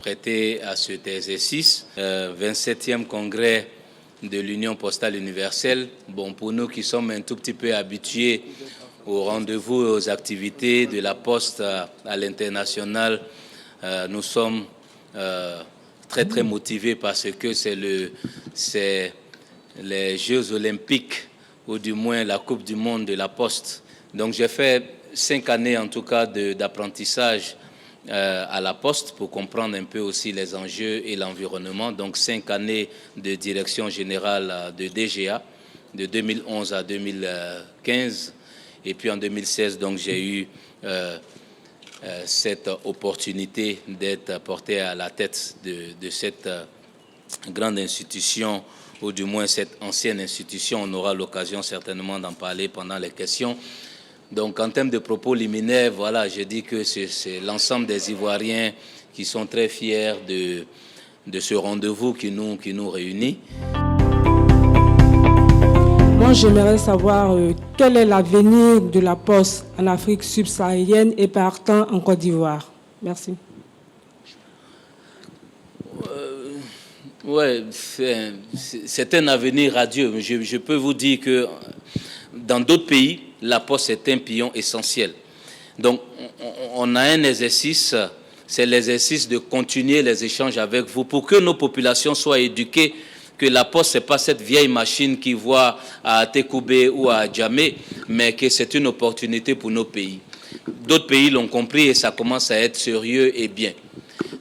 prêter à cet exercice. 27e congrès de l'Union postale universelle. Bon, pour nous qui sommes un tout petit peu habitués aux rendez-vous et aux activités de la Poste à l'international, nous sommes très très motivés parce que c'est les Jeux olympiques ou du moins la Coupe du monde de la Poste. Donc j'ai fait 5 années en tout cas d'apprentissage à la Poste pour comprendre un peu aussi les enjeux et l'environnement. Donc 5 années de direction générale de DGA de 2011 à 2015. Et puis en 2016, donc j'ai eu cette opportunité d'être porté à la tête de cette grande institution, ou du moins cette ancienne institution. On aura l'occasion certainement d'en parler pendant les questions. Donc en termes de propos liminaires, voilà, je dis que c'est l'ensemble des Ivoiriens qui sont très fiers de ce rendez-vous qui nous réunit. Moi, j'aimerais savoir quel est l'avenir de la Poste en Afrique subsaharienne et partant en Côte d'Ivoire. Merci. Oui, c'est un avenir radieux. Je peux vous dire que dans d'autres pays, la Poste est un pilier essentiel. Donc, on a un exercice, c'est l'exercice de continuer les échanges avec vous pour que nos populations soient éduquées que la Poste, ce n'est pas cette vieille machine qui voit à Tekoubé ou à Djamé, mais que c'est une opportunité pour nos pays. D'autres pays l'ont compris et ça commence à être sérieux et bien.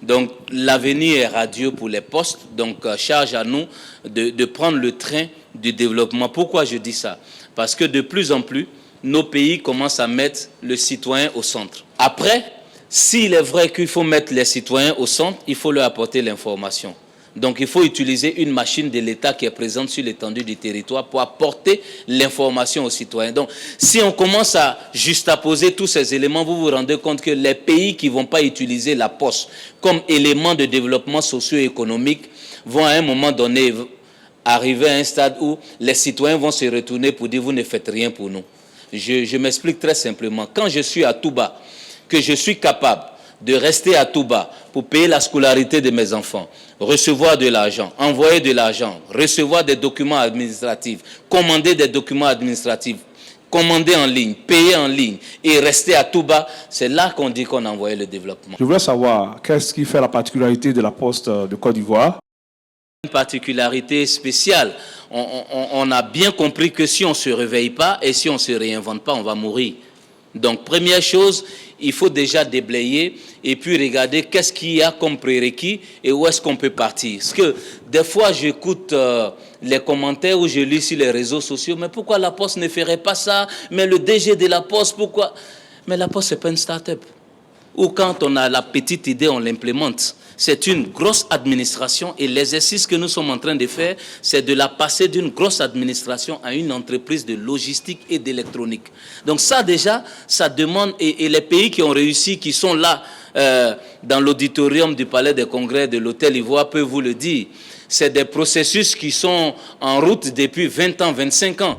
Donc, l'avenir est radieux pour les postes. Donc, charge à nous de prendre le train du développement. Pourquoi je dis ça? Parce que de plus en plus, nos pays commencent à mettre le citoyen au centre. Après, s'il est vrai qu'il faut mettre les citoyens au centre, il faut leur apporter l'information. Donc, il faut utiliser une machine de l'État qui est présente sur l'étendue du territoire pour apporter l'information aux citoyens. Donc, si on commence à juxtaposer tous ces éléments, vous vous rendez compte que les pays qui ne vont pas utiliser la Poste comme élément de développement socio-économique vont à un moment donné arriver à un stade où les citoyens vont se retourner pour dire « vous ne faites rien pour nous ». Je m'explique très simplement. Quand je suis à Touba, que je suis capable de rester à Touba pour payer la scolarité de mes enfants, recevoir de l'argent, envoyer de l'argent, recevoir des documents administratifs, commander des documents administratifs, commander en ligne, payer en ligne et rester à Touba, c'est là qu'on dit qu'on a envoyé le développement. Je voudrais savoir qu'est-ce qui fait la particularité de la Poste de Côte d'Ivoire? Une particularité spéciale. On a bien compris que si on ne se réveille pas et si on ne se réinvente pas, on va mourir. Donc, première chose, il faut déjà déblayer et puis regarder qu'est-ce qu'il y a comme prérequis et où est-ce qu'on peut partir. Parce que des fois, j'écoute les commentaires ou je lis sur les réseaux sociaux, mais pourquoi la Poste ne ferait pas ça? Mais le DG de la Poste, pourquoi? Mais la Poste, ce n'est pas une start-up. Ou quand on a la petite idée, on l'implémente. C'est une grosse administration et l'exercice que nous sommes en train de faire, c'est de la passer d'une grosse administration à une entreprise de logistique et d'électronique. Donc ça déjà, ça demande, et les pays qui ont réussi, qui sont là dans l'auditorium du Palais des Congrès de l'Hôtel Ivoire peuvent vous le dire. C'est des processus qui sont en route depuis 20 ans, 25 ans.